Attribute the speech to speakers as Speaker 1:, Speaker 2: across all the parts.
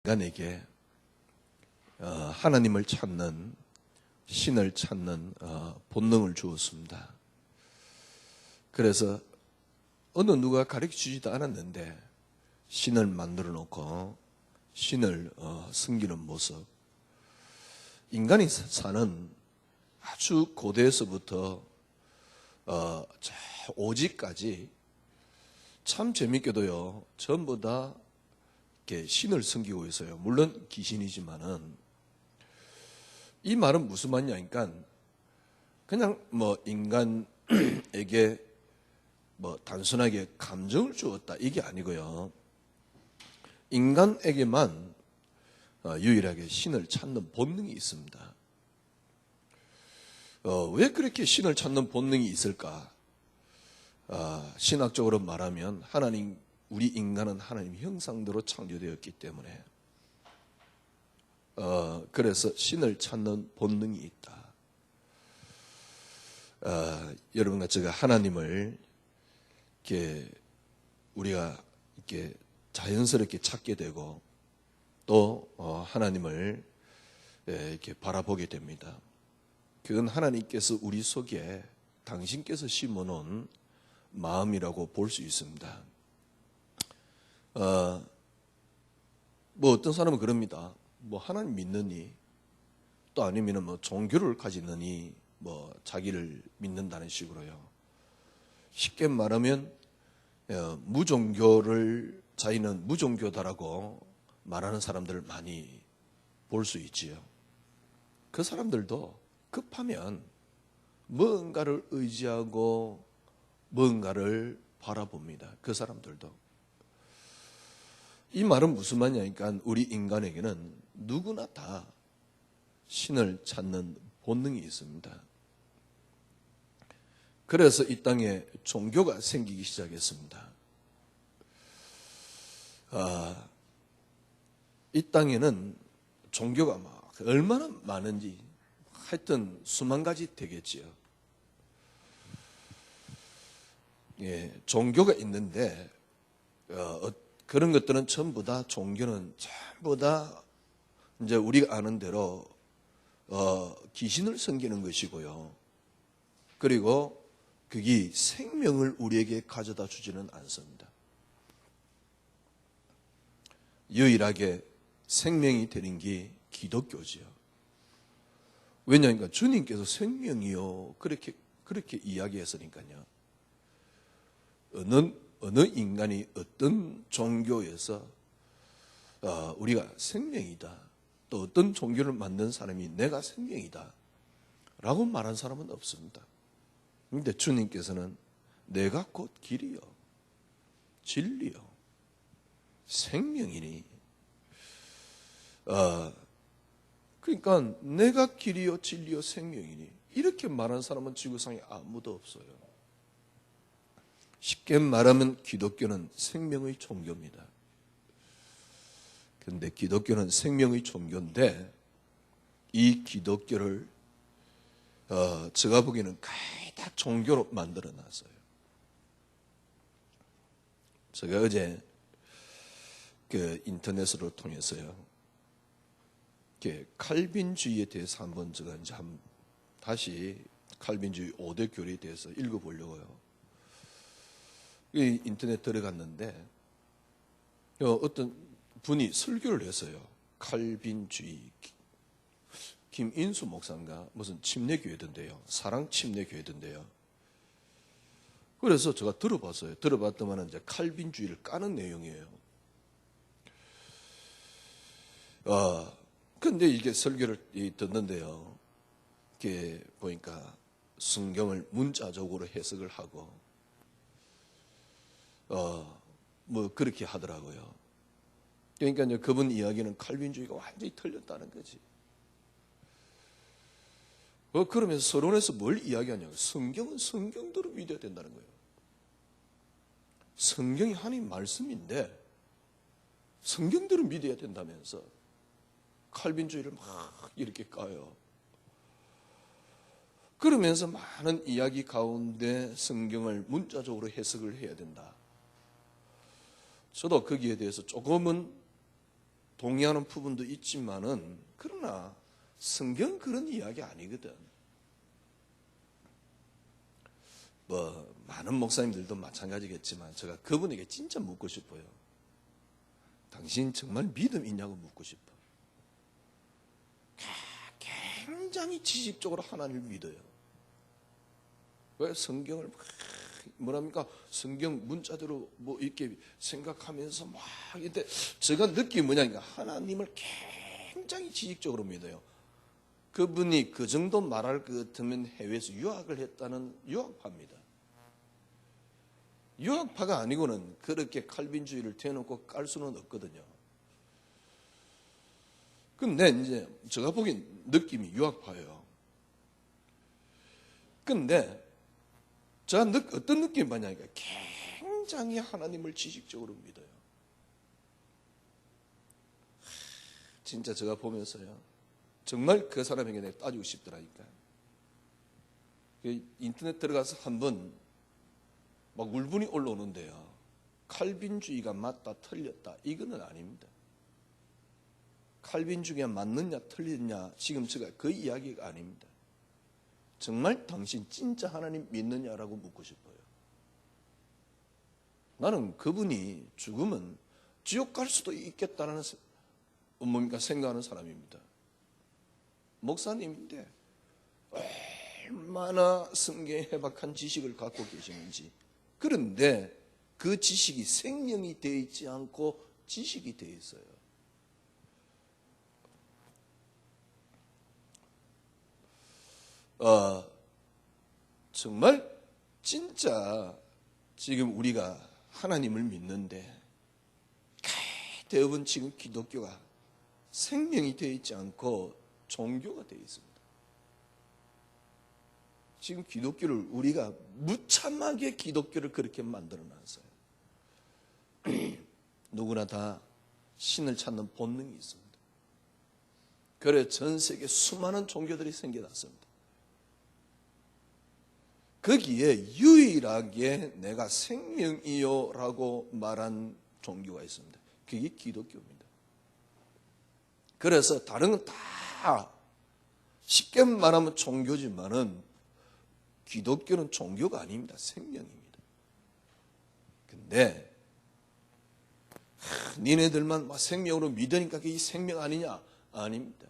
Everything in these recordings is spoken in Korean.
Speaker 1: 인간에게 하나님을 찾는, 신을 찾는 본능을 주었습니다. 그래서 어느 누가 가르쳐주지도 않았는데 신을 만들어 놓고 신을 섬기는 모습, 인간이 사는 아주 고대에서부터 저 오직까지 참 재밌게도요, 전부 다 이렇게 신을 섬기고 있어요. 물론 귀신이지만은. 이 말은 무슨 말이냐니까, 그냥 인간에게 단순하게 감정을 주었다, 이게 아니고요. 인간에게만 유일하게 신을 찾는 본능이 있습니다. 왜 그렇게 신을 찾는 본능이 있을까? 신학적으로 말하면 우리 인간은 하나님 형상대로 창조되었기 때문에 그래서 신을 찾는 본능이 있다. 여러분과 제가 하나님을 우리가 이렇게 자연스럽게 찾게 되고 또 하나님을 이렇게 바라보게 됩니다. 그건 하나님께서 우리 속에 당신께서 심어놓은 마음이라고 볼 수 있습니다. 어떤 사람은 그럽니다. 하나님 믿느니, 또 아니면 종교를 가지느니 자기를 믿는다는 식으로요. 쉽게 말하면 자기는 무종교다라고 말하는 사람들을 많이 볼 수 있지요. 그 사람들도 급하면 뭔가를 의지하고 뭔가를 바라봅니다. 그 사람들도. 이 말은 무슨 말이냐니까, 우리 인간에게는 누구나 다 신을 찾는 본능이 있습니다. 그래서 이 땅에 종교가 생기기 시작했습니다. 이 땅에는 종교가 얼마나 많은지 하여튼 수만 가지 되겠지요. 종교가 있는데 그런 것들은 전부 다, 종교는 전부 다 이제 우리가 아는 대로 귀신을 섬기는 것이고요. 그리고 그게 생명을 우리에게 가져다 주지는 않습니다. 유일하게 생명이 되는 게 기독교지요. 왜냐하니까 주님께서 생명이요 그렇게 이야기했으니까요. 어느 인간이 어떤 종교에서 우리가 생명이다, 또 어떤 종교를 만든 사람이 내가 생명이다 라고 말한 사람은 없습니다. 그런데 주님께서는 내가 곧 길이요 진리요 생명이니, 그러니까 내가 길이요 진리요 생명이니 이렇게 말한 사람은 지구상에 아무도 없어요. 쉽게 말하면 기독교는 생명의 종교입니다. 그런데 기독교는 생명의 종교인데 이 기독교를 제가 보기에는 거의 다 종교로 만들어 놨어요. 제가 어제 인터넷으로 통해서요, 칼빈주의에 대해서 제가 다시 칼빈주의 5대 교리에 대해서 읽어보려고요. 인터넷 들어갔는데 어떤 분이 설교를 했어요. 칼빈주의, 김인수 목사인가 무슨 침례교회던데요, 사랑 침례교회던데요. 그래서 제가 들어봤어요. 들어봤더만 이제 칼빈주의를 까는 내용이에요. 근데 이게 설교를 듣는데요, 이게 보니까 성경을 문자적으로 해석을 하고 그렇게 하더라고요. 그러니까 이제 그분 이야기는 칼빈주의가 완전히 틀렸다는 거지. 그러면서 서론에서 뭘 이야기하냐고, 성경은 성경대로 믿어야 된다는 거예요. 성경이 하나님 말씀인데 성경대로 믿어야 된다면서 칼빈주의를 막 이렇게 까요. 그러면서 많은 이야기 가운데 성경을 문자적으로 해석을 해야 된다. 저도 거기에 대해서 조금은 동의하는 부분도 있지만은 그러나 성경 그런 이야기 아니거든. 뭐 많은 목사님들도 마찬가지겠지만 제가 그분에게 진짜 묻고 싶어요. 당신 정말 믿음 있냐고 묻고 싶어. 굉장히 지식적으로 하나님을 믿어요. 왜 성경을 뭐랍니까? 성경 문자대로 뭐 이렇게 생각하면서 막 이때 제가 느낀 뭐냐니까 하나님을 굉장히 지식적으로 믿어요. 그분이 그 정도 말할 것 같으면 해외에서 유학을 했다는 유학파입니다. 유학파가 아니고는 그렇게 칼빈주의를 대놓고 깔 수는 없거든요. 근데 이제 제가 보기엔 느낌이 유학파예요. 근데 제가 어떤 느낌이 받냐니까 굉장히 하나님을 지식적으로 믿어요. 진짜 제가 보면서요. 정말 그 사람에게 내가 따지고 싶더라니까. 인터넷 들어가서 한번 막 울분이 올라오는데요. 칼빈주의가 맞다 틀렸다 이거는 아닙니다. 칼빈주의가 맞느냐 틀리느냐 지금 제가 그 이야기가 아닙니다. 정말 당신 진짜 하나님 믿느냐라고 묻고 싶어요. 나는 그분이 죽으면 지옥 갈 수도 있겠다는 뭡니까 생각하는 사람입니다. 목사님인데 얼마나 성경에 해박한 지식을 갖고 계시는지. 그런데 그 지식이 생명이 되어 있지 않고 지식이 되어 있어요. 정말 진짜 지금 우리가 하나님을 믿는데 대부분 지금 기독교가 생명이 되어 있지 않고 종교가 되어 있습니다. 지금 기독교를 우리가 무참하게 기독교를 그렇게 만들어놨어요. 누구나 다 신을 찾는 본능이 있습니다. 그래 전 세계 수많은 종교들이 생겨났습니다. 거기에 유일하게 내가 생명이요 라고 말한 종교가 있습니다. 그게 기독교입니다. 그래서 다른 건 다 쉽게 말하면 종교지만은 기독교는 종교가 아닙니다. 생명입니다. 근데 니네들만 막 생명으로 믿으니까 그게 생명 아니냐? 아닙니다.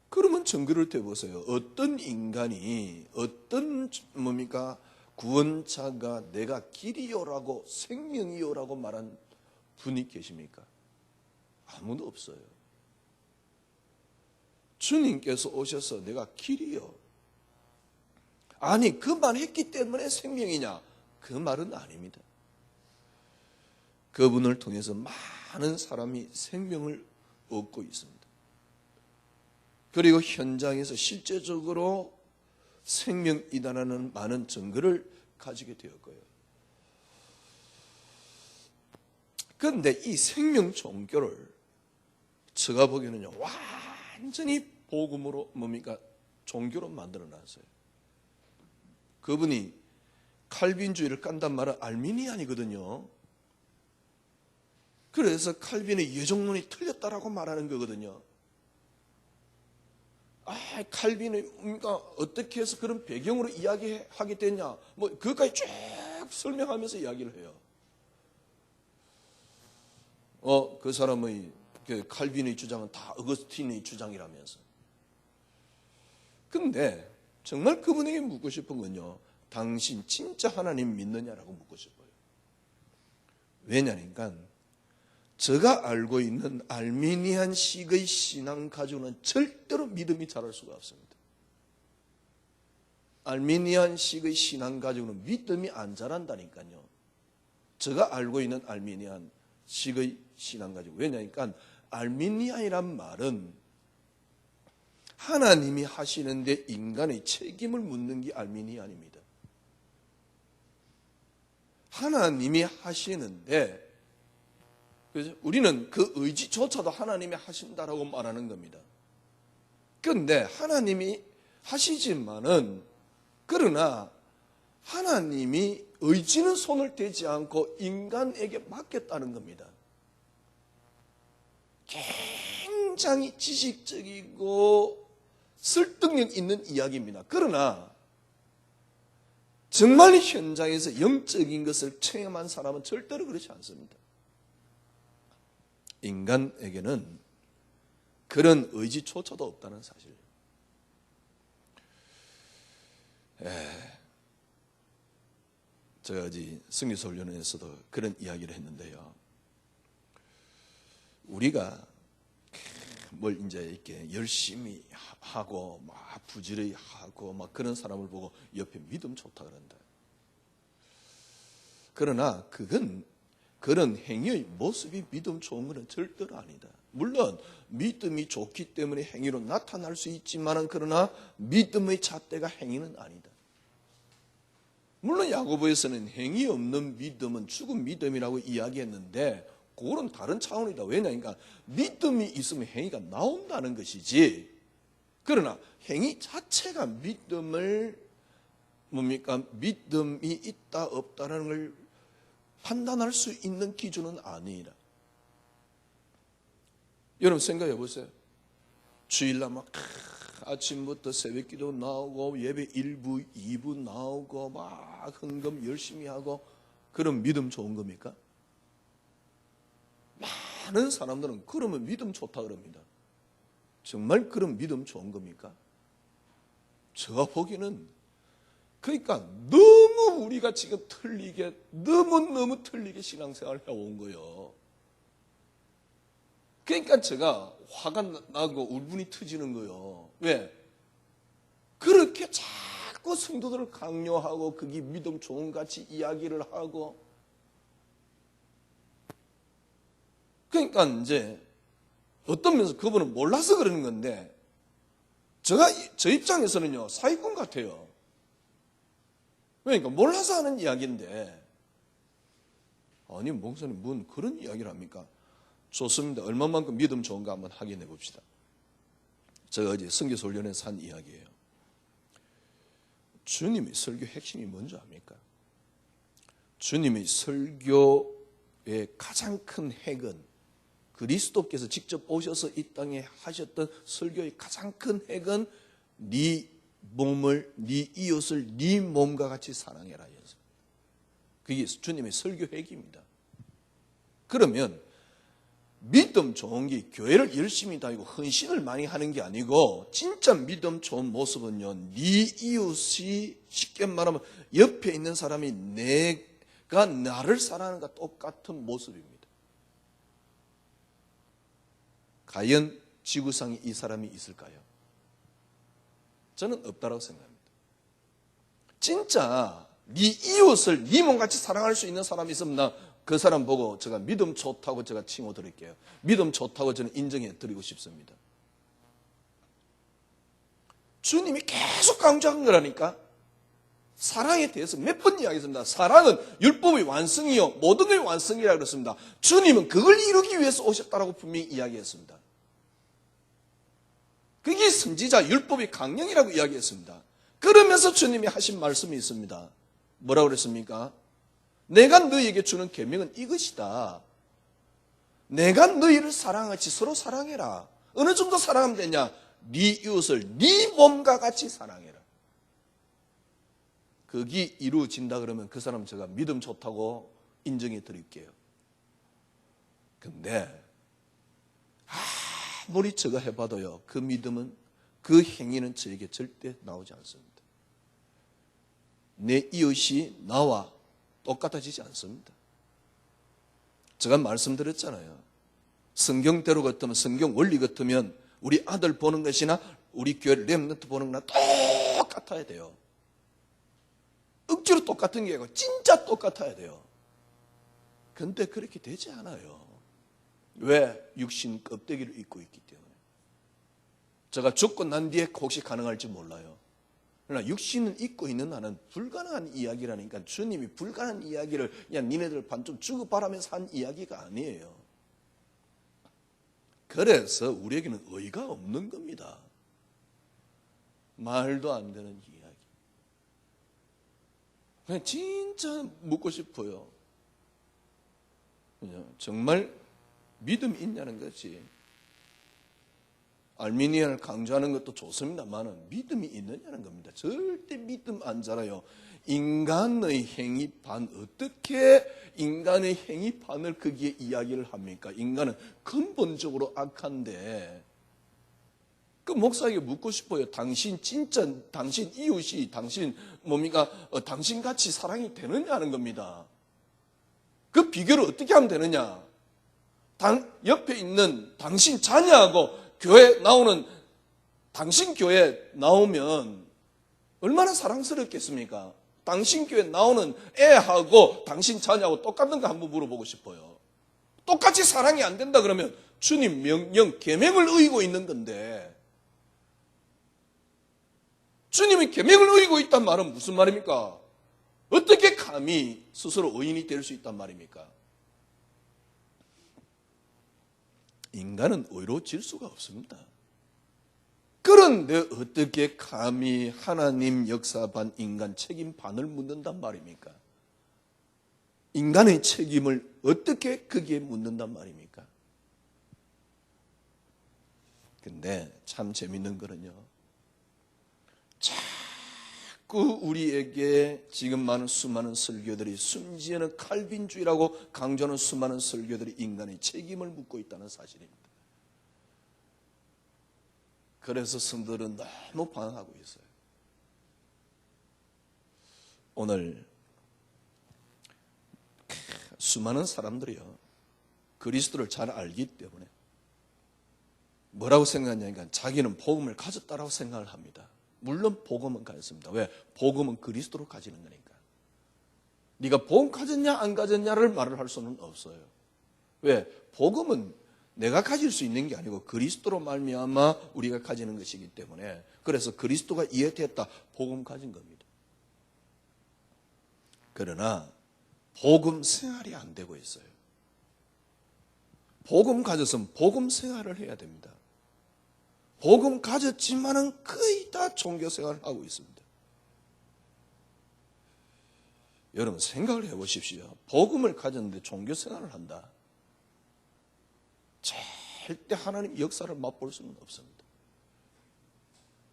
Speaker 1: 그러면 증거를 대보세요. 어떤 인간이 어떤 뭡니까 구원자가 내가 길이요라고 생명이요라고 말한 분이 계십니까? 아무도 없어요. 주님께서 오셔서 내가 길이요. 아니 그 말 했기 때문에 생명이냐? 그 말은 아닙니다. 그분을 통해서 많은 사람이 생명을 얻고 있습니다. 그리고 현장에서 실제적으로 생명이다라는 많은 증거를 가지게 되었고요. 그런데 이 생명 종교를 제가 보기에는요 완전히 복음으로 뭡니까 종교로 만들어놨어요. 그분이 칼빈주의를 깐단 말은 알미니안이거든요. 그래서 칼빈의 예정론이 틀렸다라고 말하는 거거든요. 칼빈이 그러니까 어떻게 해서 그런 배경으로 이야기하게 됐냐? 뭐 그것까지 쭉 설명하면서 이야기를 해요. 그 사람의 그 칼빈의 주장은 다 어거스틴의 주장이라면서. 근데 정말 그분에게 묻고 싶은 건요. 당신 진짜 하나님 믿느냐라고 묻고 싶어요. 왜냐니까 제가 알고 있는 알미니안식의 신앙 가지고는 절대로 믿음이 자랄 수가 없습니다. 알미니안식의 신앙 가지고는 믿음이 안 자란다니까요. 제가 알고 있는 알미니안식의 신앙 가지고. 왜냐니까 알미니안이란 말은 하나님이 하시는데 인간의 책임을 묻는 게 알미니안입니다. 하나님이 하시는데 그래서 우리는 그 의지조차도 하나님이 하신다라고 말하는 겁니다. 그런데 하나님이 하시지만은 그러나 하나님이 의지는 손을 대지 않고 인간에게 맡겼다는 겁니다. 굉장히 지식적이고 설득력 있는 이야기입니다. 그러나 정말 현장에서 영적인 것을 체험한 사람은 절대로 그렇지 않습니다. 인간에게는 그런 의지조차도 없다는 사실. 제가 어제 승리소훈련에서도 그런 이야기를 했는데요. 우리가 뭘 이제 이렇게 열심히 하고 막 부지런히 하고 막 그런 사람을 보고 옆에 믿음 좋다 그런다. 그러나 그런 행위의 모습이 믿음 좋은 것은 절대로 아니다. 물론 믿음이 좋기 때문에 행위로 나타날 수 있지만 그러나 믿음의 잣대가 행위는 아니다. 물론 야고보에서는 행위 없는 믿음은 죽은 믿음이라고 이야기했는데 그거는 다른 차원이다. 왜냐니까 믿음이 있으면 행위가 나온다는 것이지. 그러나 행위 자체가 믿음을 믿음이 있다 없다라는 걸 판단할 수 있는 기준은 아니라. 여러분 생각해 보세요. 주일날 막 아침부터 새벽기도 나오고 예배 1부, 2부 나오고 막 헌금 열심히 하고 그런 믿음 좋은 겁니까? 많은 사람들은 그러면 믿음 좋다 그럽니다. 정말 그런 믿음 좋은 겁니까? 제가 보기에는 그러니까 너무 우리가 지금 너무너무 틀리게 신앙생활을 해온 거예요. 그러니까 제가 화가 나고 울분이 터지는 거예요. 왜? 그렇게 자꾸 성도들을 강요하고 그게 믿음 좋은 같이 이야기를 하고 그러니까 이제 어떤 면에서 그분은 몰라서 그러는 건데 저 입장에서는요 사기꾼 같아요. 그러니까 몰라서 하는 이야기인데 아니 목사님 뭔 그런 이야기를 합니까? 좋습니다. 얼마만큼 믿음 좋은가 한번 확인해 봅시다. 제가 어제 선교소훈련에서 한 이야기예요. 주님의 설교 핵심이 뭔지 압니까? 주님의 설교의 가장 큰 핵은 그리스도께서 직접 오셔서 이 땅에 하셨던 설교의 가장 큰 핵은 네 몸을, 네 이웃을 네 몸과 같이 사랑해라. 그게 주님의 설교 핵입니다. 그러면 믿음 좋은 게 교회를 열심히 다니고 헌신을 많이 하는 게 아니고 진짜 믿음 좋은 모습은요. 네 이웃이 쉽게 말하면 옆에 있는 사람이 내가 나를 사랑하는 것과 똑같은 모습입니다. 과연 지구상에 이 사람이 있을까요? 저는 없다고 생각합니다. 진짜 네 이웃을 네 몸같이 사랑할 수 있는 사람이 있으면 나 그 사람 보고 제가 믿음 좋다고 제가 칭호 드릴게요. 믿음 좋다고 저는 인정해 드리고 싶습니다. 주님이 계속 강조한 거라니까. 사랑에 대해서 몇 번 이야기했습니다. 사랑은 율법의 완성이요 모든 의 완성이라고 그랬습니다. 주님은 그걸 이루기 위해서 오셨다라고 분명히 이야기했습니다. 그게 선지자 율법의 강령이라고 이야기했습니다. 그러면서 주님이 하신 말씀이 있습니다. 뭐라고 그랬습니까? 내가 너희에게 주는 계명은 이것이다. 내가 너희를 사랑하지 서로 사랑해라. 어느 정도 사랑하면 되냐? 네 이웃을 네 몸과 같이 사랑해라. 그게 이루어진다 그러면 그 사람 제가 믿음 좋다고 인정해 드릴게요. 근데 아무리 제가 해봐도요 그 믿음은 그 행위는 저에게 절대 나오지 않습니다. 내 이웃이 나와 똑같아지지 않습니다. 제가 말씀드렸잖아요. 성경대로 같으면 성경 원리 같으면 우리 아들 보는 것이나 우리 교회 렘넌트 보는 거나 똑같아야 돼요. 억지로 똑같은 게 아니고 진짜 똑같아야 돼요. 근데 그렇게 되지 않아요. 왜? 육신 껍데기를 입고 있기 때문에. 제가 죽고 난 뒤에 혹시 가능할지 몰라요. 그러나 육신을 입고 있는 한은 불가능한 이야기라니까 주님이 불가능한 이야기를 그냥 니네들 반 좀 주고 바라면서 한 이야기가 아니에요. 그래서 우리에게는 의의가 없는 겁니다. 말도 안 되는 이야기. 그냥 진짜 묻고 싶어요. 그냥 정말 믿음이 있냐는 거지. 알미니아를 강조하는 것도 좋습니다만 믿음이 있느냐는 겁니다. 절대 믿음 안 자라요. 인간의 행위반, 어떻게 인간의 행위반을 거기에 이야기를 합니까? 인간은 근본적으로 악한데, 그 목사에게 묻고 싶어요. 당신 이웃이 당신 뭡니까? 당신같이 사랑이 되느냐는 겁니다. 그 비교를 어떻게 하면 되느냐? 옆에 있는 당신 자녀하고 당신 교회 나오면 얼마나 사랑스럽겠습니까? 당신 교회 나오는 애하고 당신 자녀하고 똑같은가 한번 물어보고 싶어요. 똑같이 사랑이 안 된다 그러면 주님 명령, 계명을 어기고 있는 건데, 주님이 계명을 어기고 있단 말은 무슨 말입니까? 어떻게 감히 스스로 의인이 될 수 있단 말입니까? 인간은 의로워질 수가 없습니다. 그런데 어떻게 감히 하나님 역사 반, 인간 책임 반을 묻는단 말입니까? 인간의 책임을 어떻게 거기에 묻는단 말입니까? 근데 참 재밌는 거는요, 자꾸 우리에게 지금 많은 수많은 설교들이, 심지어는 칼빈주의라고 강조하는 수많은 설교들이 인간의 책임을 묻고 있다는 사실입니다. 그래서 성도들은 너무 반항하고 있어요. 오늘 수많은 사람들이요, 그리스도를 잘 알기 때문에 뭐라고 생각하냐니까 자기는 복음을 가졌다라고 생각을 합니다. 물론 복음은 가졌습니다. 왜? 복음은 그리스도로 가지는 거니까. 네가 복음 가졌냐 안 가졌냐를 말을 할 수는 없어요. 왜? 복음은 내가 가질 수 있는 게 아니고 그리스도로 말미암아 우리가 가지는 것이기 때문에, 그래서 그리스도가 이해됐다, 복음 가진 겁니다. 그러나 복음 생활이 안 되고 있어요. 복음 가졌으면 복음 생활을 해야 됩니다. 복음 가졌지만은 거의 다 종교 생활을 하고 있습니다. 여러분 생각을 해보십시오. 복음을 가졌는데 종교 생활을 한다. 절대 하나님 역사를 맛볼 수는 없습니다.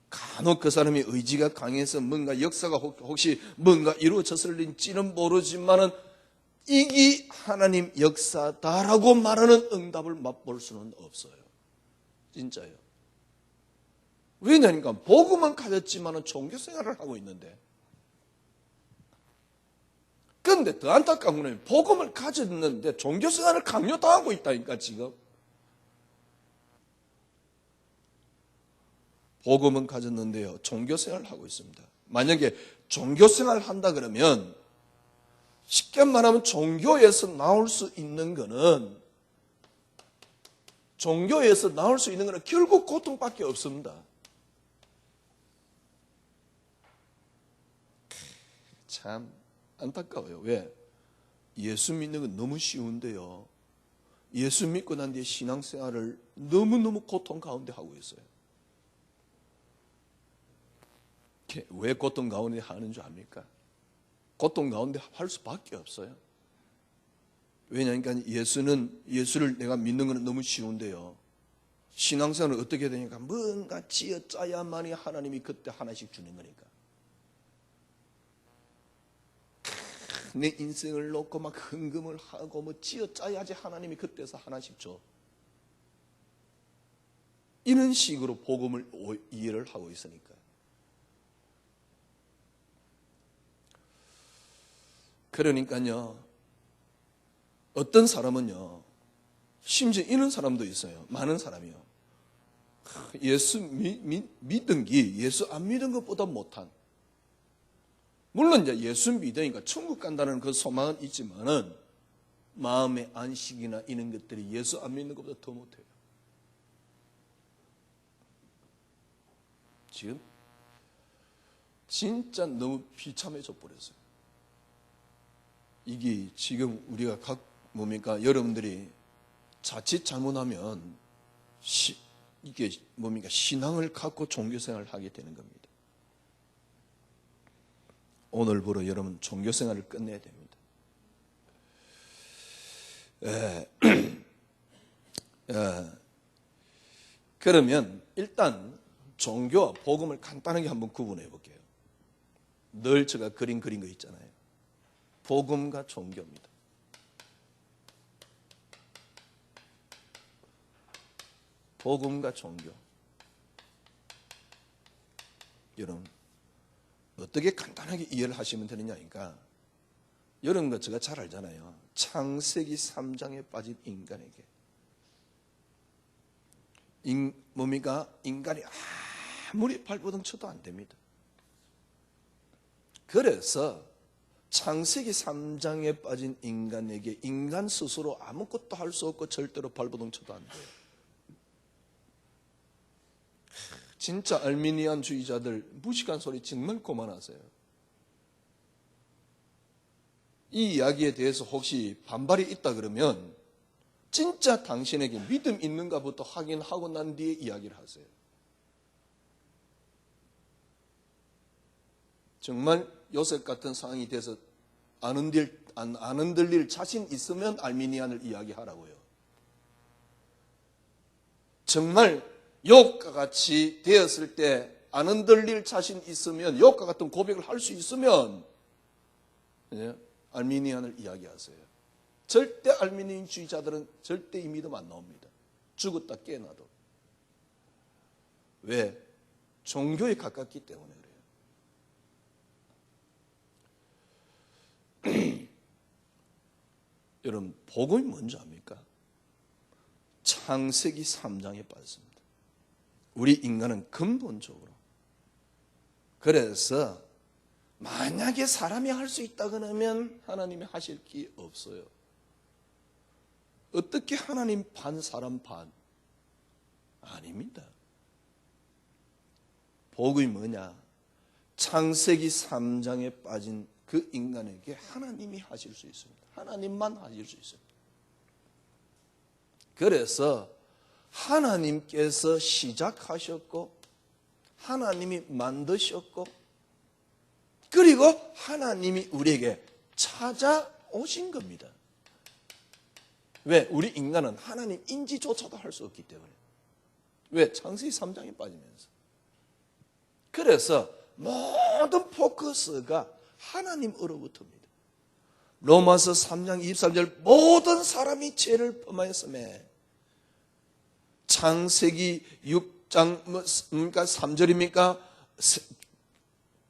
Speaker 1: 간혹 그 사람이 의지가 강해서 뭔가 역사가 혹시 뭔가 이루어졌을지는 모르지만은 이게 하나님 역사다라고 말하는 응답을 맛볼 수는 없어요. 진짜요. 왜냐니까 복음은 가졌지만은 종교 생활을 하고 있는데, 그런데 더 안타까운 건 복음을 가졌는데 종교 생활을 강요당하고 있다니까. 지금 복음은 가졌는데요, 종교 생활을 하고 있습니다. 만약에 종교 생활을 한다 그러면, 쉽게 말하면 종교에서 나올 수 있는 거는 결국 고통밖에 없습니다. 참 안타까워요. 왜? 예수 믿는 건 너무 쉬운데요, 예수 믿고 난 뒤에 신앙생활을 너무너무 고통 가운데 하고 있어요. 왜 고통 가운데 하는 줄 압니까? 고통 가운데 할 수밖에 없어요. 왜냐니까 예수를 내가 믿는 건 너무 쉬운데요, 신앙생활은 어떻게 되니까 뭔가 쥐어짜야만이 하나님이 그때 하나씩 주는 거니까. 내 인생을 놓고 막 헌금을 하고 뭐 쥐어짜야지 하나님이 그때서 하나씩 줘. 이런 식으로 복음을 이해를 하고 있으니까. 그러니까요, 어떤 사람은요, 심지어 이런 사람도 있어요. 많은 사람이요, 예수 믿은 게 예수 안 믿은 것보다 못한, 물론 이제 예수 믿으니까 천국 간다는 그 소망은 있지만은 마음의 안식이나 이런 것들이 예수 안 믿는 것보다 더 못해요. 지금 진짜 너무 비참해져 버렸어요. 이게 지금 우리가 여러분들이 자칫 잘못하면 이게 신앙을 갖고 종교생활을 하게 되는 겁니다. 오늘부로 여러분 종교생활을 끝내야 됩니다. 그러면 일단 종교와 복음을 간단하게 한번 구분해 볼게요. 늘 제가 그린 거 있잖아요. 복음과 종교입니다. 복음과 종교. 여러분 어떻게 간단하게 이해를 하시면 되느냐니까, 여러분과 제가 잘 알잖아요. 창세기 3장에 빠진 인간에게 뭡니까? 인간이 아무리 발버둥 쳐도 안 됩니다. 그래서 창세기 3장에 빠진 인간에게 인간 스스로 아무것도 할 수 없고 절대로 발버둥 쳐도 안 돼요. 진짜 알미니안주의자들 무식한 소리 정말 그만하세요. 이 이야기에 대해서 혹시 반발이 있다 그러면 진짜 당신에게 믿음 있는가부터 확인하고 난 뒤에 이야기를 하세요. 정말 요셉 같은 상황이 돼서 안 흔들릴 자신 있으면 알미니안을 이야기하라고요. 정말 욥과 같이 되었을 때 안 흔들릴 자신 있으면, 욥과 같은 고백을 할 수 있으면 알미니안을 이야기하세요. 절대 알미니안주의자들은 절대 이 믿음 안 나옵니다. 죽었다 깨어나도. 왜? 종교에 가깝기 때문에 그래요. 여러분 복음이 뭔지 압니까? 창세기 3장에 빠졌습니다. 우리 인간은 근본적으로, 그래서 만약에 사람이 할 수 있다 그러면 하나님이 하실 게 없어요. 어떻게 하나님 반 사람 반? 아닙니다. 복음이 뭐냐? 창세기 3장에 빠진 그 인간에게 하나님이 하실 수 있습니다. 하나님만 하실 수 있습니다. 그래서 하나님께서 시작하셨고 하나님이 만드셨고 그리고 하나님이 우리에게 찾아오신 겁니다. 왜? 우리 인간은 하나님 인지조차도 할 수 없기 때문에. 왜? 창세기 3장에 빠지면서. 그래서 모든 포커스가 하나님으로부터입니다. 로마서 3장 23절 모든 사람이 죄를 범하였으며, 창세기 6장 그러니까 3절입니까?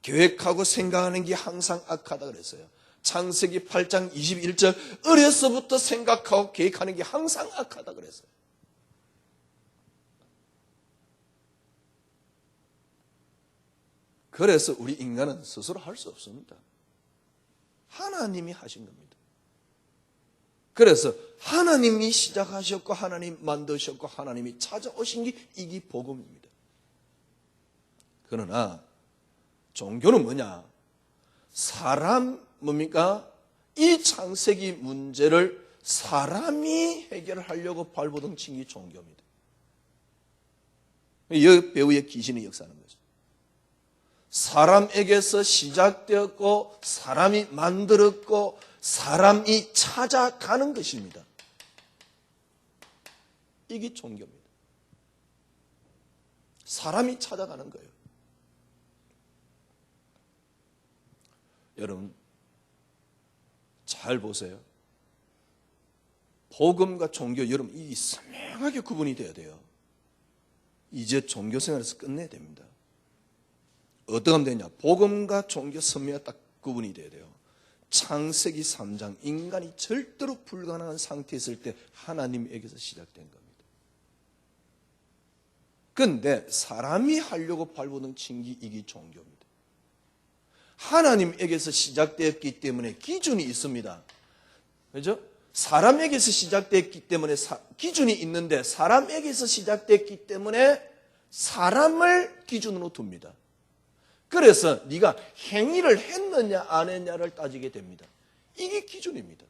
Speaker 1: 계획하고 생각하는 게 항상 악하다 그랬어요. 창세기 8장 21절 어려서부터 생각하고 계획하는 게 항상 악하다 그랬어요. 그래서 우리 인간은 스스로 할 수 없습니다. 하나님이 하신 겁니다. 그래서 하나님이 시작하셨고 하나님 만드셨고 하나님이 찾아오신 게 이게 복음입니다. 그러나 종교는 뭐냐? 사람 뭡니까? 이 창세기 문제를 사람이 해결하려고 발버둥 친 게 종교입니다. 이 배우의 귀신이 역사하는 거죠. 사람에게서 시작되었고 사람이 만들었고 사람이 찾아가는 것입니다. 이게 종교입니다. 사람이 찾아가는 거예요. 여러분 잘 보세요. 복음과 종교, 여러분 이 선명하게 구분이 돼야 돼요. 이제 종교 생활에서 끝내야 됩니다. 어떻게 하면 되냐? 복음과 종교 선명하게 딱 구분이 돼야 돼요. 창세기 3장 인간이 절대로 불가능한 상태에 있을 때 하나님에게서 시작된 겁니다. 그런데 사람이 하려고 발버둥 친 게 이게 종교입니다. 하나님에게서 시작되었기 때문에 기준이 있습니다. 그렇죠? 사람에게서 시작됐기 때문에 기준이 있는데 사람에게서 시작됐기 때문에 사람을 기준으로 둡니다. 그래서 네가 행위를 했느냐 안 했냐를 따지게 됩니다. 이게 기준입니다.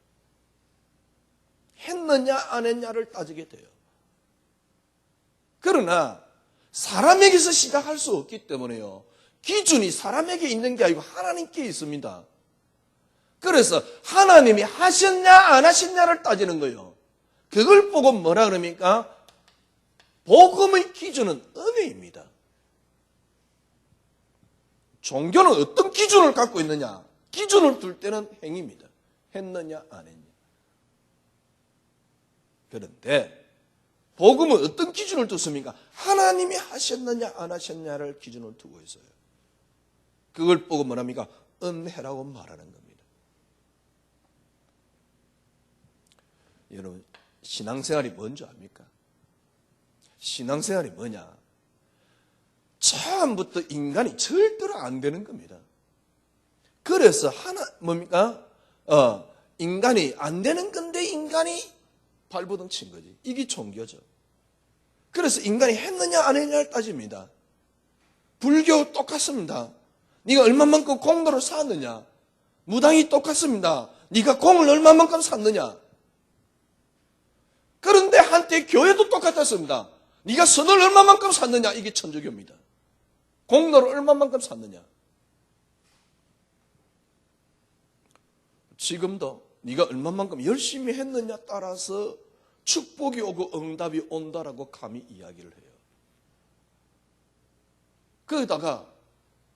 Speaker 1: 했느냐 안 했냐를 따지게 돼요. 그러나 사람에게서 시작할 수 없기 때문에요. 기준이 사람에게 있는 게 아니고 하나님께 있습니다. 그래서 하나님이 하셨냐 안 하셨냐를 따지는 거예요. 그걸 보고 뭐라 그럽니까? 복음의 기준은 은혜입니다. 종교는 어떤 기준을 갖고 있느냐? 기준을 둘 때는 행위입니다. 했느냐 안 했느냐. 그런데 복음은 어떤 기준을 뒀습니까? 하나님이 하셨느냐 안 하셨느냐를 기준을 두고 있어요. 그걸 보고 뭐랍니까? 은혜라고 말하는 겁니다. 여러분, 신앙생활이 뭔지 압니까? 신앙생활이 뭐냐? 처음부터 인간이 절대로 안 되는 겁니다. 그래서 뭡니까? 인간이 안 되는 건데 인간이 발버둥 친 거지. 이게 종교죠. 그래서 인간이 했느냐 안 했느냐를 따집니다. 불교 똑같습니다. 네가 얼마만큼 공로를 쌓았느냐. 무당이 똑같습니다. 네가 공을 얼마만큼 샀느냐. 그런데 한때 교회도 똑같았습니다. 네가 선을 얼마만큼 샀느냐. 이게 천주교입니다. 공로를 얼마만큼 샀느냐. 지금도 네가 얼마만큼 열심히 했느냐 따라서 축복이 오고 응답이 온다라고 감히 이야기를 해요. 거기다가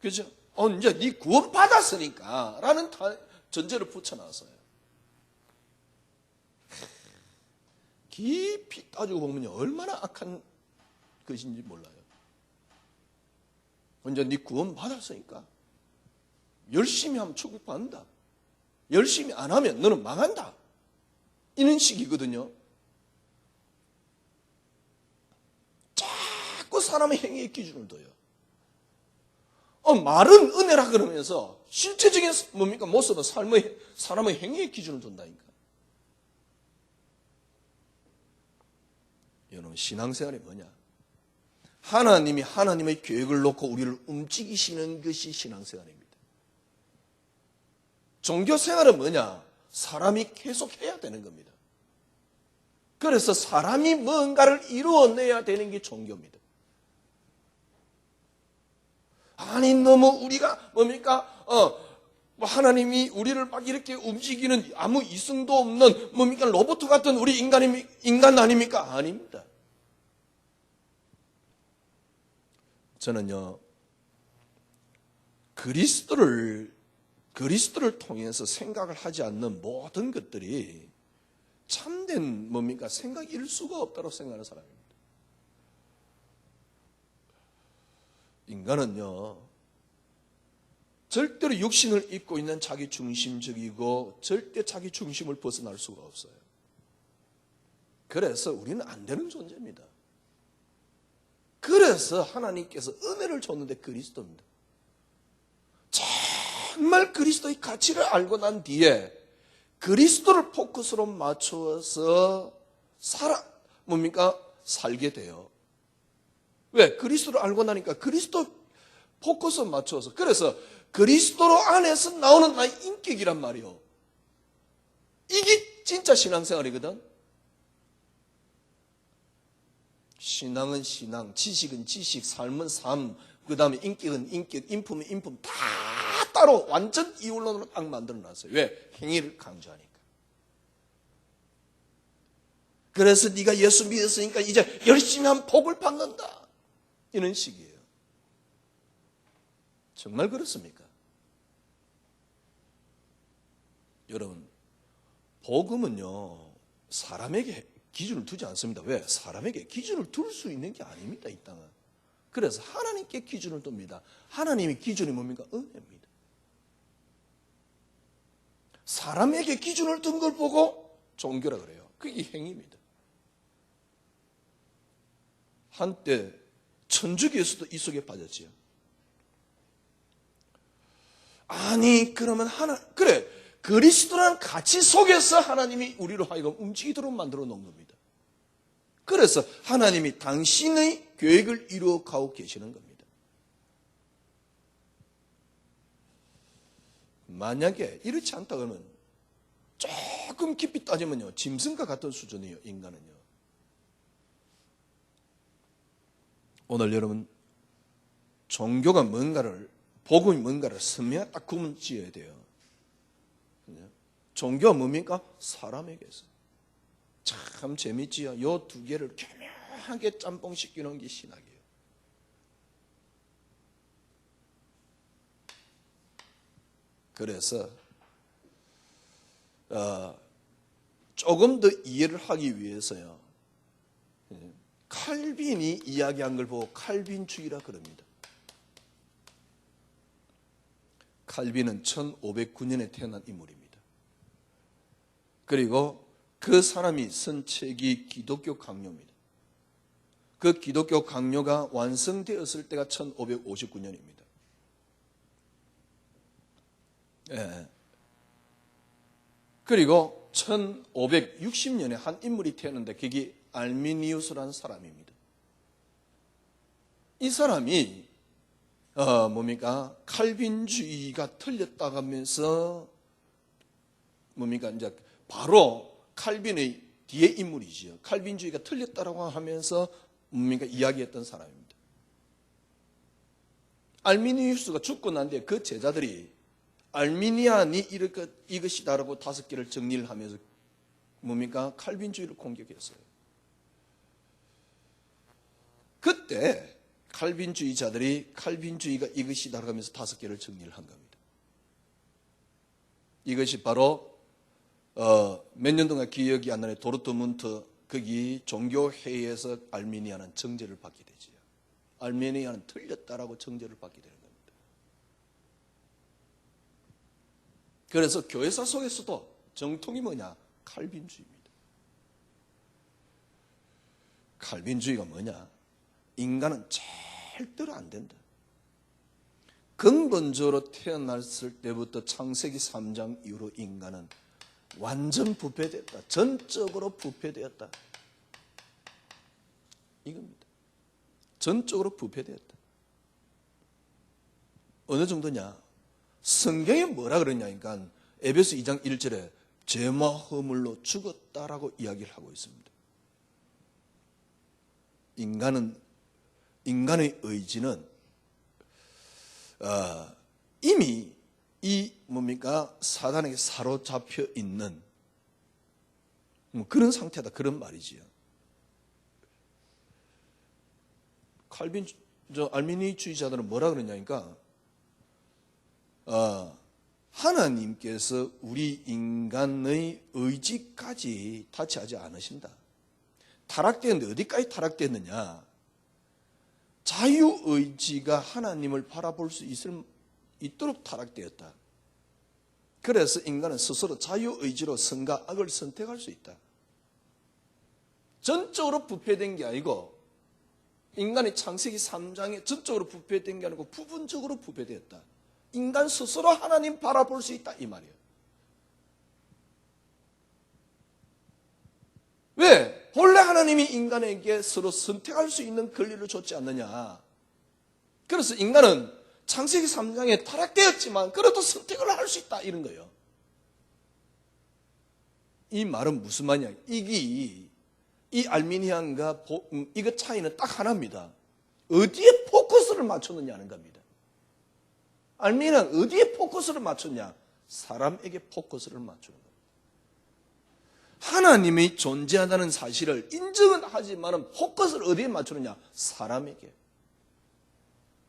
Speaker 1: 그죠? 이제 네 구원 받았으니까 라는 전제를 붙여놨어요. 깊이 따지고 보면요, 얼마나 악한 것인지 몰라요. 이제 네 구원 받았으니까 열심히 하면 축복받는다. 열심히 안 하면 너는 망한다. 이런 식이거든요. 자꾸 사람의 행위의 기준을 둬요. 말은 은혜라 그러면서 실제적인 뭡니까? 모습은 사람의 행위의 기준을 둔다니까. 여러분, 신앙생활이 뭐냐? 하나님이 하나님의 계획을 놓고 우리를 움직이시는 것이 신앙생활입니다. 종교생활은 뭐냐? 사람이 계속 해야 되는 겁니다. 그래서 사람이 뭔가를 이루어내야 되는 게 종교입니다. 아니, 너무 우리가 뭡니까? 하나님이 우리를 막 이렇게 움직이는 아무 이성도 없는 뭡니까? 로봇 같은 우리 인간 아닙니까? 아닙니다. 저는요, 그리스도를 통해서 생각을 하지 않는 모든 것들이 참된 뭡니까? 생각일 수가 없다고 생각하는 사람입니다. 인간은요, 절대로 육신을 입고 있는 자기 중심적이고 절대 자기 중심을 벗어날 수가 없어요. 그래서 우리는 안 되는 존재입니다. 그래서 하나님께서 은혜를 줬는데 그리스도입니다. 정말 그리스도의 가치를 알고 난 뒤에 그리스도를 포커스로 맞추어서 살게 돼요. 왜? 그리스도를 알고 나니까 그리스도 포커스 맞춰서. 그래서 그리스도로 안에서 나오는 나의 인격이란 말이요. 이게 진짜 신앙생활이거든. 신앙은 신앙, 지식은 지식, 삶은 삶, 그 다음에 인격은 인격, 인품은 인품 다 따로 완전 이원론으로 딱 만들어놨어요. 왜? 행위를 강조하니까. 그래서 네가 예수 믿었으니까 이제 열심히 하면 복을 받는다. 이런 식이에요. 정말 그렇습니까? 여러분, 복음은요, 사람에게 기준을 두지 않습니다. 왜? 사람에게 기준을 둘 수 있는 게 아닙니다, 이 땅은. 그래서 하나님께 기준을 둡니다. 하나님의 기준이 뭡니까? 은혜입니다. 사람에게 기준을 둔 걸 보고 종교라 그래요. 그게 행위입니다. 한때 천주교에서도 이 속에 빠졌지요. 아니, 그러면 그래, 그리스도라는 가치 속에서 하나님이 우리로 하여금 움직이도록 만들어 놓은 겁니다. 그래서 하나님이 당신의 계획을 이루어 가고 계시는 겁니다. 만약에 이렇지 않다 그러면 조금 깊이 따지면요, 짐승과 같은 수준이에요, 인간은요. 오늘 여러분, 종교가 복음이 뭔가를 선명하게 딱 구분 지어야 돼요. 종교가 뭡니까? 사람에게서. 참 재밌지요. 요 두 개를 이상하게 짬뽕 시키는 게 신학이에요. 그래서 조금 더 이해를 하기 위해서요, 칼빈이 이야기한 걸 보고 칼빈주의라 그럽니다. 칼빈은 1509년에 태어난 인물입니다. 그리고 그 사람이 쓴 책이 기독교 강요입니다. 그 기독교 강요가 완성되었을 때가 1559년입니다. 예. 그리고 1560년에 한 인물이 태어났는데 그게 알미니우스라는 사람입니다. 이 사람이 칼빈주의가 틀렸다고 하면서 이제 바로 칼빈의 뒤에 인물이지요. 칼빈주의가 틀렸다라고 하면서 이야기했던 사람입니다. 알미니우스가 죽고 난 뒤에 그 제자들이 알미니안이 이것이다라고 5개를 정리를 하면서 칼빈주의를 공격했어요. 그때 칼빈주의자들이 칼빈주의가 이것이다라고 하면서 5개를 정리를 한 겁니다. 이것이 바로 몇 년 동안 기억이 안 나는 도르트문트 거기 종교회의에서 알미니아는 정죄를 받게 되지요. 알미니아는 틀렸다라고 정죄를 받게 되는 겁니다. 그래서 교회사 속에서도 정통이 뭐냐? 칼빈주의입니다. 칼빈주의가 뭐냐? 인간은 절대로 안 된다. 근본적으로 태어났을 때부터 창세기 3장 이후로 인간은 완전 부패되었다. 전적으로 부패되었다. 이겁니다. 전적으로 부패되었다. 어느 정도냐? 성경에 뭐라 그러냐니까 에베소 2장 1절에 죄와 허물로 죽었다라고 이야기를 하고 있습니다. 인간의 의지는 이미 사단에게 사로잡혀 있는 그런 상태다, 그런 말이지요. 알미니주의자들은 뭐라 그러냐니까 하나님께서 우리 인간의 의지까지 타치하지 않으신다. 타락되었는데 어디까지 타락됐느냐? 자유의지가 하나님을 바라볼 수 있도록 타락되었다. 그래서 인간은 스스로 자유의지로 선과 악을 선택할 수 있다. 전적으로 부패된 게 아니고 인간이 창세기 3장에 전적으로 부패된 게 아니고 부분적으로 부패되었다. 인간 스스로 하나님 바라볼 수 있다, 이 말이에요. 왜? 본래 하나님이 인간에게 서로 선택할 수 있는 권리를 줬지 않느냐. 그래서 인간은 창세기 3장에 타락되었지만 그래도 선택을 할 수 있다, 이런 거예요. 이 말은 무슨 말이냐? 이 알미니안과 이거 차이는 딱 하나입니다. 어디에 포커스를 맞췄느냐는 겁니다. 알미니안 어디에 포커스를 맞췄냐? 사람에게 포커스를 맞추는 겁니다. 하나님이 존재한다는 사실을 인정은 하지만 포커스를 어디에 맞추느냐? 사람에게.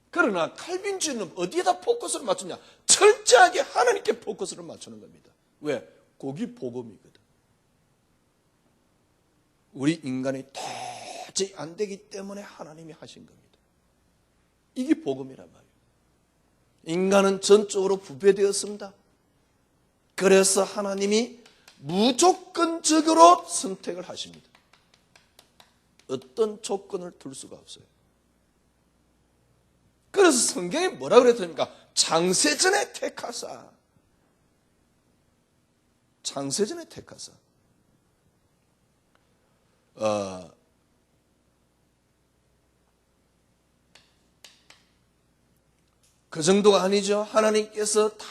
Speaker 1: 그러나 칼빈주의는 어디에다 포커스를 맞추냐? 철저하게 하나님께 포커스를 맞추는 겁니다. 왜? 거기 복음이거든. 우리 인간이 도저히 안 되기 때문에 하나님이 하신 겁니다. 이게 복음이란 말이에요. 인간은 전적으로 부패되었습니다. 그래서 하나님이 무조건적으로 선택을 하십니다. 어떤 조건을 둘 수가 없어요. 그래서 성경에 뭐라 그랬습니까? 창세전에 택하사. 창세전에 택하사. 그 정도가 아니죠. 하나님께서 다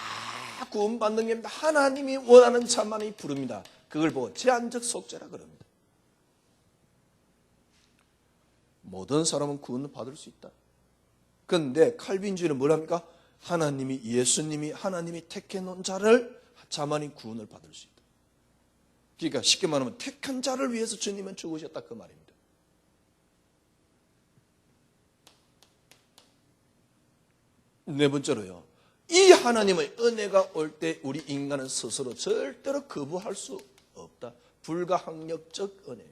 Speaker 1: 구원받는 겁니다. 하나님이 원하는 자만이 부릅니다. 그걸 보고 제한적 속죄라 그럽니다. 모든 사람은 구원을 받을 수 있다. 그런데 칼빈주의는 뭐랍니까? 예수님이 하나님이 택해 놓은 자만이 구원을 받을 수 있다. 그러니까 쉽게 말하면 택한 자를 위해서 주님은 죽으셨다, 그 말입니다. 네 번째로요. 이 하나님의 은혜가 올 때 우리 인간은 스스로 절대로 거부할 수 없다. 불가항력적 은혜.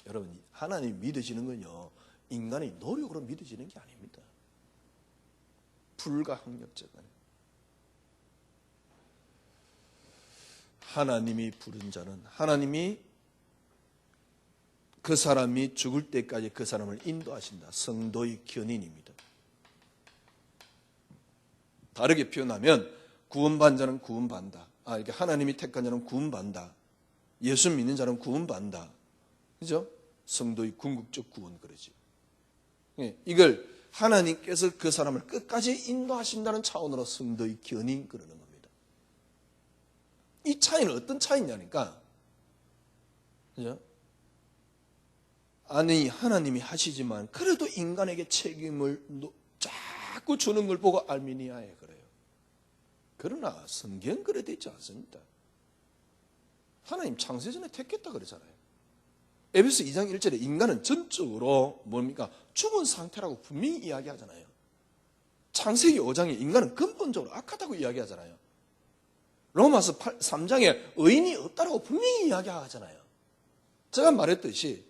Speaker 1: 여러분, 하나님 믿어지는 건요, 인간의 노력으로 믿어지는 게 아닙니다. 불가항력적 은혜. 하나님이 부른 자는 하나님이 그 사람이 죽을 때까지 그 사람을 인도하신다. 성도의 견인입니다. 다르게 표현하면 구원받은 자는 구원받는다. 이렇게 하나님이 택한 자는 구원받는다. 예수 믿는 자는 구원받는다. 그죠? 성도의 궁극적 구원 그러지. 이걸 하나님께서 그 사람을 끝까지 인도하신다는 차원으로 성도의 견인 그러는 겁니다. 이 차이는 어떤 차이냐니까, 그죠? 아니, 하나님이 하시지만 그래도 인간에게 책임을 자꾸 주는 걸 보고 알미니아에 그래요. 그러나 성경 그래 되어 있지 않습니다. 하나님 창세전에 택했다 그러잖아요. 에베소 2장 1절에 인간은 전적으로 뭡니까? 죽은 상태라고 분명히 이야기하잖아요. 창세기 5장에 인간은 근본적으로 악하다고 이야기하잖아요. 로마서 3장에 의인이 없다라고 분명히 이야기하잖아요. 제가 말했듯이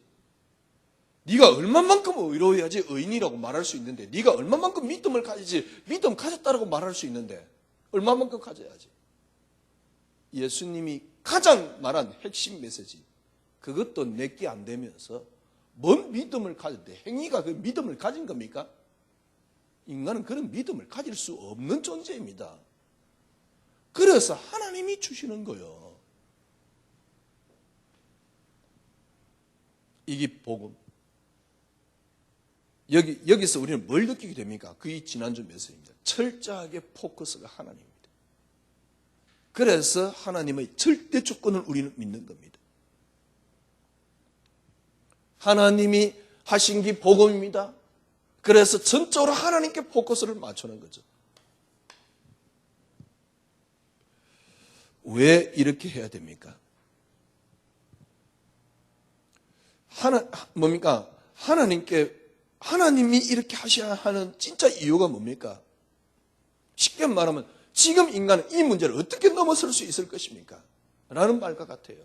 Speaker 1: 네가 얼마만큼 의로워야지 의인이라고 말할 수 있는데, 네가 얼마만큼 믿음을 가지지, 믿음 가졌다라고 말할 수 있는데 얼마만큼 가져야지. 예수님이 가장 말한 핵심 메시지, 그것도 내게 안 되면서 뭔 믿음을 가졌대? 행위가 그 믿음을 가진 겁니까? 인간은 그런 믿음을 가질 수 없는 존재입니다. 그래서 하나님이 주시는 거예요. 이게 복음. 여기서 우리는 뭘 느끼게 됩니까? 그게 지난주 메시지입니다. 철저하게 포커스가 하나님입니다. 그래서 하나님의 절대 주권을 우리는 믿는 겁니다. 하나님이 하신 게 복음입니다. 그래서 전적으로 하나님께 포커스를 맞추는 거죠. 왜 이렇게 해야 됩니까? 뭡니까? 하나님이 이렇게 하셔야 하는 진짜 이유가 뭡니까? 쉽게 말하면 지금 인간은 이 문제를 어떻게 넘어설 수 있을 것입니까? 라는 말과 같아요.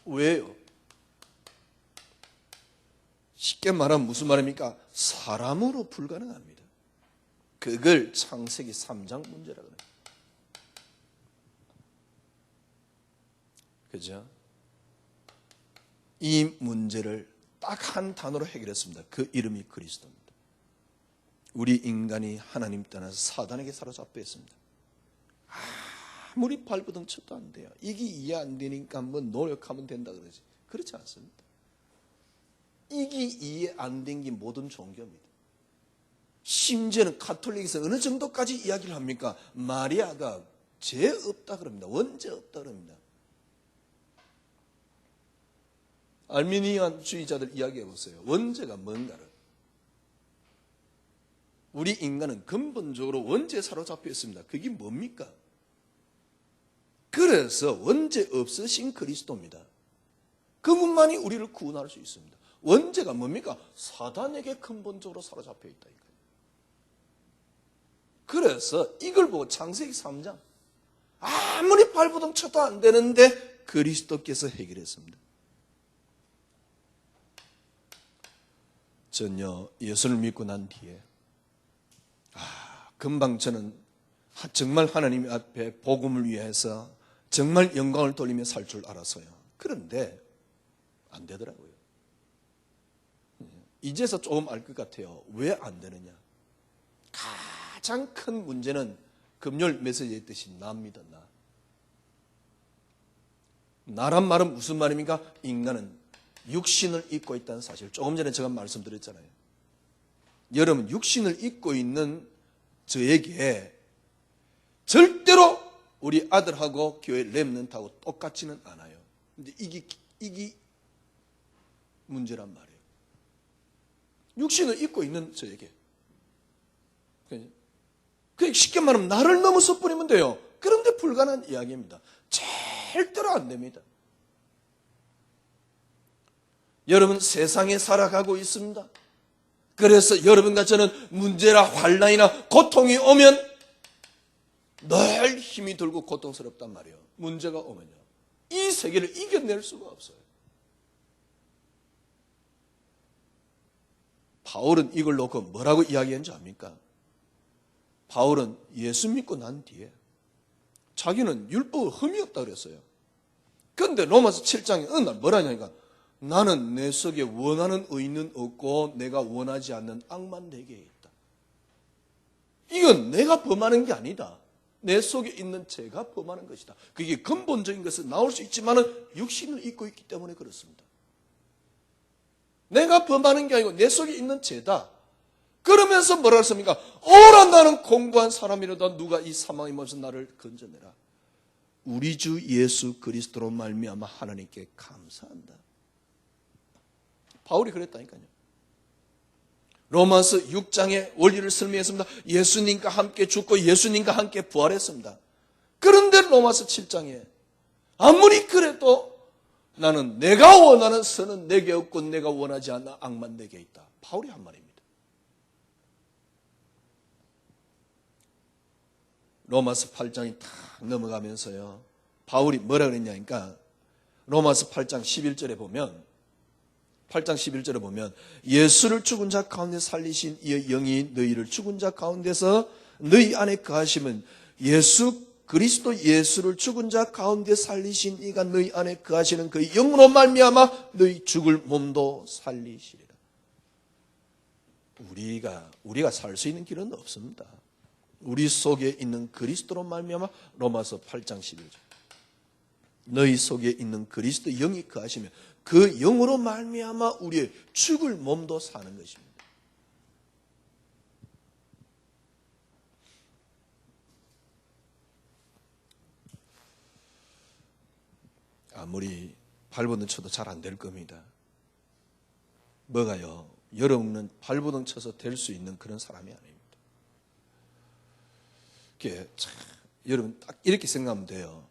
Speaker 1: 왜요? 쉽게 말하면 무슨 말입니까? 사람으로 불가능합니다. 그걸 창세기 3장 문제라고 해요. 그죠? 이 문제를 딱 한 단어로 해결했습니다. 그 이름이 그리스도입니다. 우리 인간이 하나님 떠나서 사단에게 사로잡혀 있습니다. 아무리 발버둥 쳐도 안 돼요. 이게 이해 안 되니까 뭐 노력하면 된다 그러지. 그렇지 않습니다. 이게 이해 안 된 게 모든 종교입니다. 심지어는 가톨릭에서 어느 정도까지 이야기를 합니까? 마리아가 죄 없다 그럽니다. 원죄 없다 그럽니다. 알미니안주의자들 이야기해 보세요. 원죄가 뭔가를. 우리 인간은 근본적으로 원죄에 사로잡혀 있습니다. 그게 뭡니까? 그래서 원죄 없으신 그리스도입니다. 그분만이 우리를 구원할 수 있습니다. 원죄가 뭡니까? 사단에게 근본적으로 사로잡혀 있다. 그래서 이걸 보고 창세기 3장 아무리 발버둥 쳐도 안 되는데 그리스도께서 해결했습니다. 전요 예수를 믿고 난 뒤에 금방 저는 정말 하나님 앞에 복음을 위해서 정말 영광을 돌리며 살 줄 알았어요. 그런데 안 되더라고요. 이제서 조금 알 것 같아요. 왜 안 되느냐? 가장 큰 문제는 금요일 메시지에 있듯이 나입니다. 나란 말은 무슨 말입니까? 인간은 육신을 입고 있다는 사실. 조금 전에 제가 말씀드렸잖아요. 여러분, 육신을 입고 있는 저에게 절대로 우리 아들하고 교회 렘넌트하고 똑같지는 않아요. 근데 이게 문제란 말이에요. 육신을 입고 있는 저에게. 쉽게 말하면 나를 넘어서 버리면 돼요. 그런데 불가능한 이야기입니다. 절대로 안 됩니다. 여러분, 세상에 살아가고 있습니다. 그래서 여러분과 저는 문제나 환난이나 고통이 오면 늘 힘이 들고 고통스럽단 말이에요. 문제가 오면요. 이 세계를 이겨낼 수가 없어요. 바울은 이걸 놓고 뭐라고 이야기했는지 압니까? 바울은 예수 믿고 난 뒤에 자기는 율법을 흠이 없다 그랬어요. 그런데 로마서 7장에 어느 날 뭐라냐니까 나는 내 속에 원하는 의는 없고 내가 원하지 않는 악만 내게 있다. 이건 내가 범하는 게 아니다. 내 속에 있는 죄가 범하는 것이다. 그게 근본적인 것은 나올 수 있지만 육신을 입고 있기 때문에 그렇습니다. 내가 범하는 게 아니고 내 속에 있는 죄다. 그러면서 뭐라 했습니까? 오라 나는 공부한 사람이라도 누가 이 사망의 몸에서 나를 건져내라. 우리 주 예수 그리스도로 말미암아 하나님께 감사한다. 바울이 그랬다니까요. 로마서 6장의 원리를 설명했습니다. 예수님과 함께 죽고 예수님과 함께 부활했습니다. 그런데 로마서 7장에 아무리 그래도 나는 내가 원하는 선은 내게 없고 내가 원하지 않는 악만 내게 있다. 바울이 한 말입니다. 로마서 8장이 탁 넘어가면서요. 바울이 뭐라 그랬냐니까 로마서 8장 11절에 보면 8장 11절에 보면 예수를 죽은 자 가운데 살리신 이의 영이 너희를 죽은 자 가운데서 너희 안에 거하시면 그리스도 예수를 죽은 자 가운데 살리신 이가 너희 안에 거하시는 그 영으로 말미암아 너희 죽을 몸도 살리시리라. 우리가 살 수 있는 길은 없습니다. 우리 속에 있는 그리스도로 말미암아 로마서 8장 11절 너희 속에 있는 그리스도 영이 거하시면 그 영으로 말미암아 우리의 죽을 몸도 사는 것입니다. 아무리 발버둥 쳐도 잘 안 될 겁니다. 뭐가요? 여러분은 발버둥 쳐서 될 수 있는 그런 사람이 아닙니다. 여러분 딱 이렇게 생각하면 돼요.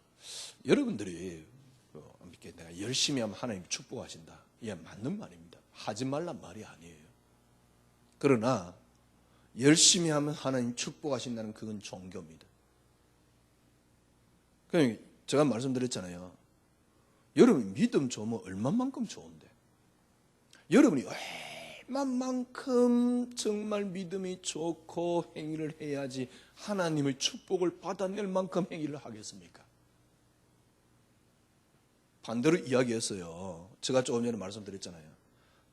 Speaker 1: 여러분들이 이렇게 내가 열심히 하면 하나님이 축복하신다. 이게 맞는 말입니다. 하지 말란 말이 아니에요. 그러나 열심히 하면 하나님 축복하신다는 그건 종교입니다. 그러니까 제가 말씀드렸잖아요. 여러분이 믿음 좋으면 얼마만큼 좋은데 여러분이 얼마만큼 정말 믿음이 좋고 행위를 해야지 하나님의 축복을 받아낼 만큼 행위를 하겠습니까? 반대로 이야기했어요. 제가 조금 전에 말씀드렸잖아요.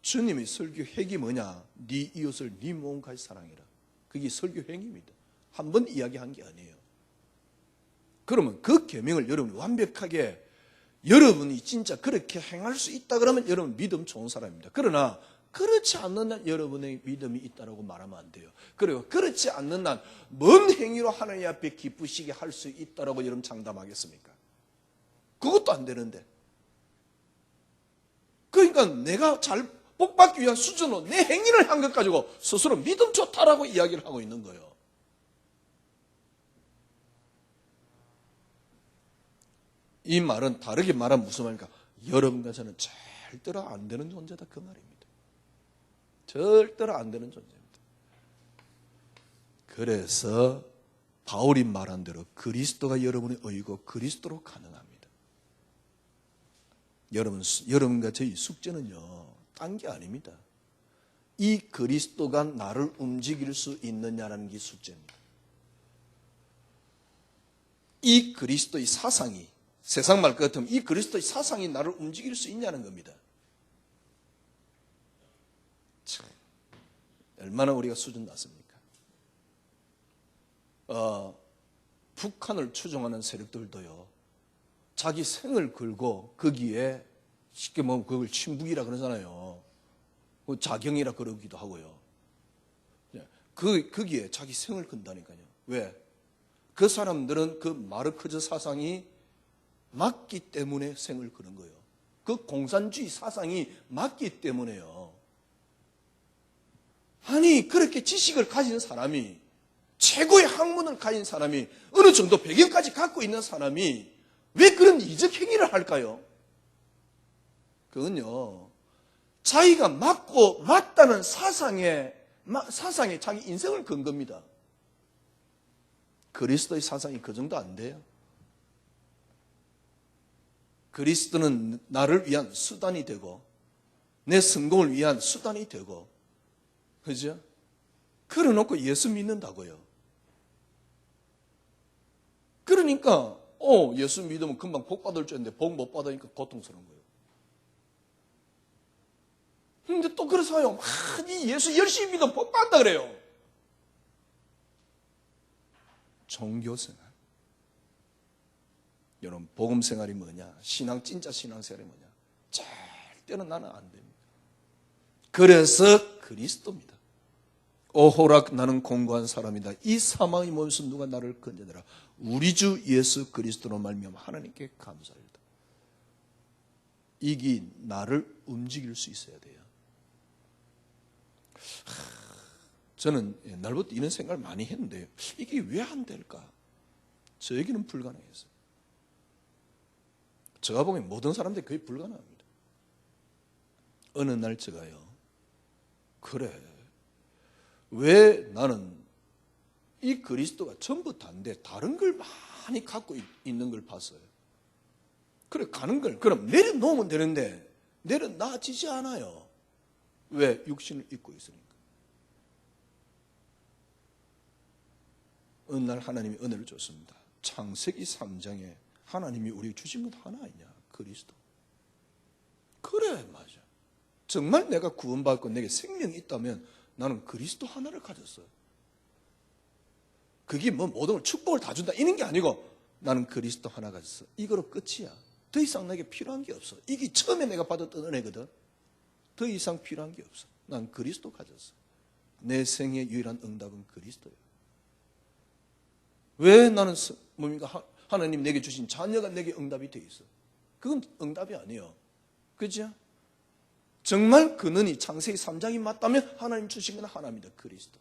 Speaker 1: 주님의 설교 핵이 뭐냐? 네 이웃을 네 몸같이 사랑해라. 그게 설교 핵입니다. 한 번 이야기한 게 아니에요. 그러면 그 계명을 여러분이 완벽하게 여러분이 진짜 그렇게 행할 수 있다 그러면 여러분 믿음 좋은 사람입니다. 그러나 그렇지 않는 날 여러분의 믿음이 있다고 말하면 안 돼요. 그리고 그렇지 않는 날 뭔 행위로 하나님 앞에 기쁘시게 할 수 있다고 여러분 장담하겠습니까? 그것도 안 되는데. 그러니까 내가 잘 복받기 위한 수준으로 내 행위를 한 것 가지고 스스로 믿음 좋다라고 이야기를 하고 있는 거예요. 이 말은 다르게 말하면 무슨 말입니까? 여러분과 저는 절대로 안 되는 존재다 그 말입니다. 절대로 안 되는 존재입니다. 그래서 바울이 말한 대로 그리스도가 여러분의 의이고 그리스도로 가능합니다. 여러분과 저희 숙제는요, 딴 게 아닙니다. 이 그리스도가 나를 움직일 수 있느냐라는 게 숙제입니다. 이 그리스도의 사상이, 세상 말 같으면 이 그리스도의 사상이 나를 움직일 수 있냐는 겁니다. 참, 얼마나 우리가 수준 낮습니까? 북한을 추종하는 세력들도요, 자기 생을 걸고 거기에 쉽게 보면 그걸 친북이라 그러잖아요. 자경이라 그러기도 하고요. 거기에 자기 생을 건다니까요. 왜? 그 사람들은 그 마르크스 사상이 맞기 때문에 생을 거는 거예요. 그 공산주의 사상이 맞기 때문에요. 아니, 그렇게 지식을 가진 사람이, 최고의 학문을 가진 사람이, 어느 정도 배경까지 갖고 있는 사람이 왜 그런 이적 행위를 할까요? 그건요, 자기가 맞다는 사상에 사상에 자기 인생을 건 겁니다. 그리스도의 사상이 그 정도 안 돼요. 그리스도는 나를 위한 수단이 되고 내 성공을 위한 수단이 되고, 그죠? 그래놓고 예수 믿는다고요. 그러니까 예수 믿으면 금방 복 받을 줄 알았는데 복 못 받으니까 고통스러운 거예요. 근데 또 그래서요, 많이 예수 열심히 믿으면 복 받는다 그래요. 종교생활. 여러분, 복음생활이 뭐냐? 진짜 신앙생활이 뭐냐? 절대로 나는 안 됩니다. 그래서 그리스도입니다. 오호라, 나는 공고한 사람이다. 이 사망의 몸에서 누가 나를 건져내라. 우리 주 예수 그리스도로 말미암아 하나님께 감사합니다. 이게 나를 움직일 수 있어야 돼요. 저는 옛날부터 이런 생각을 많이 했는데 이게 왜 안 될까? 저에게는 불가능했어요. 제가 보기엔 모든 사람들이 거의 불가능합니다. 어느 날 제가요, 그래, 왜 나는 이 그리스도가 전부 다인데 다른 걸 많이 갖고 있는 걸 봤어요. 그래, 가는 걸 그럼 내려놓으면 되는데 내려놔지지 않아요. 왜? 육신을 입고 있으니까. 어느 날 하나님이 은혜를 줬습니다. 창세기 3장에 하나님이 우리에게 주신 건 하나 아니냐? 그리스도. 그래, 맞아. 정말 내가 구원받고 내게 생명이 있다면 나는 그리스도 하나를 가졌어요. 그게 뭐 모든 걸 축복을 다 준다 이런 게 아니고 나는 그리스도 하나 가졌어. 이거로 끝이야. 더 이상 내게 필요한 게 없어. 이게 처음에 내가 받았던 은혜거든. 더 이상 필요한 게 없어. 난 그리스도 가졌어. 내 생의 유일한 응답은 그리스도예요. 왜 나는 뭡니까? 하나님 내게 주신 자녀가 내게 응답이 돼 있어. 그건 응답이 아니에요. 그죠? 정말 그는이 창세기 3장이 맞다면 하나님 주신 건 하나입니다. 그리스도.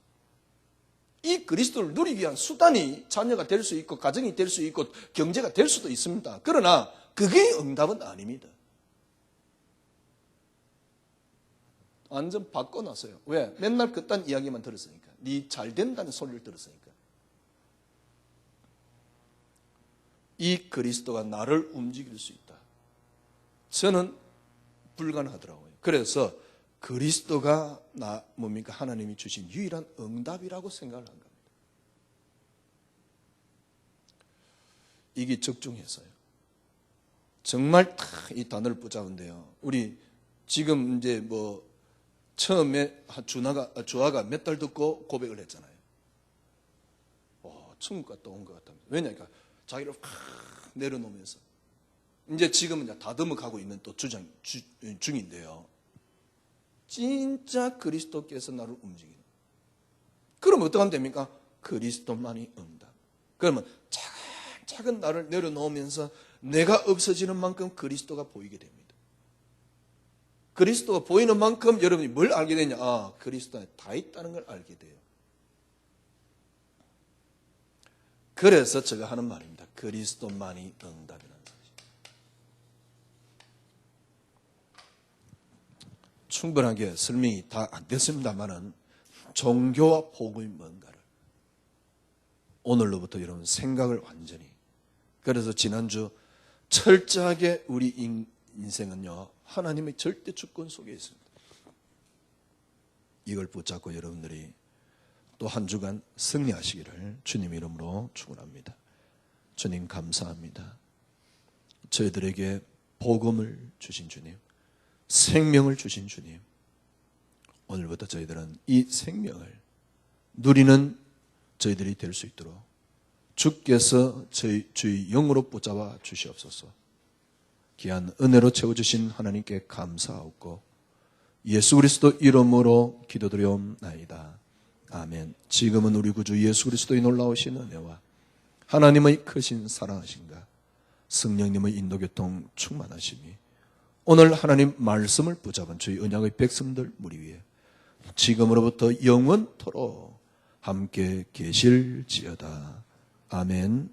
Speaker 1: 이 그리스도를 누리기 위한 수단이 자녀가 될 수 있고 가정이 될 수 있고 경제가 될 수도 있습니다. 그러나 그게 응답은 아닙니다. 완전 바꿔놨어요. 왜? 맨날 그딴 이야기만 들었으니까. 네 잘 된다는 소리를 들었으니까. 이 그리스도가 나를 움직일 수 있다. 저는 불가능하더라고요. 그래서 그리스도가 뭡니까? 하나님이 주신 유일한 응답이라고 생각을 한 겁니다. 이게 적중해서요. 정말 다 이 단어를 붙잡은데요. 우리 지금 이제 뭐 처음에 주아가 몇 달 듣고 고백을 했잖아요. 천국 갔다 온 것 같답니다. 왜냐니까 자기를 확 내려놓으면서 이제 지금은 이제 다듬어 가고 있는 또 중인데요. 진짜 그리스도께서 나를 움직이는. 그러면 어떻게 하면 됩니까? 그리스도만이 응답. 그러면 차근차근 나를 내려놓으면서 내가 없어지는 만큼 그리스도가 보이게 됩니다. 그리스도가 보이는 만큼 여러분이 뭘 알게 되냐? 그리스도 안에 다 있다는 걸 알게 돼요. 그래서 제가 하는 말입니다. 그리스도만이 응답이라는 사실. 충분하게 설명이 다 안 됐습니다만은 종교와 복음이 뭔가를 오늘로부터 여러분 생각을 완전히. 그래서 지난주 철저하게 우리 인생은요 하나님의 절대 주권 속에 있습니다. 이걸 붙잡고 여러분들이 또 한 주간 승리하시기를 주님 이름으로 축원합니다. 주님 감사합니다. 저희들에게 복음을 주신 주님, 생명을 주신 주님, 오늘부터 저희들은 이 생명을 누리는 저희들이 될 수 있도록 주께서 저희 영으로 붙잡아 주시옵소서. 귀한 은혜로 채워주신 하나님께 감사하고 예수 그리스도 이름으로 기도드리옵나이다. 아멘. 지금은 우리 구주 예수 그리스도의 놀라우신 은혜와 하나님의 크신 사랑하심과 성령님의 인도교통 충만하심이 오늘 하나님 말씀을 붙잡은 저희 언약의 백성들 무리 위에 지금으로부터 영원토록 함께 계실지어다. 아멘.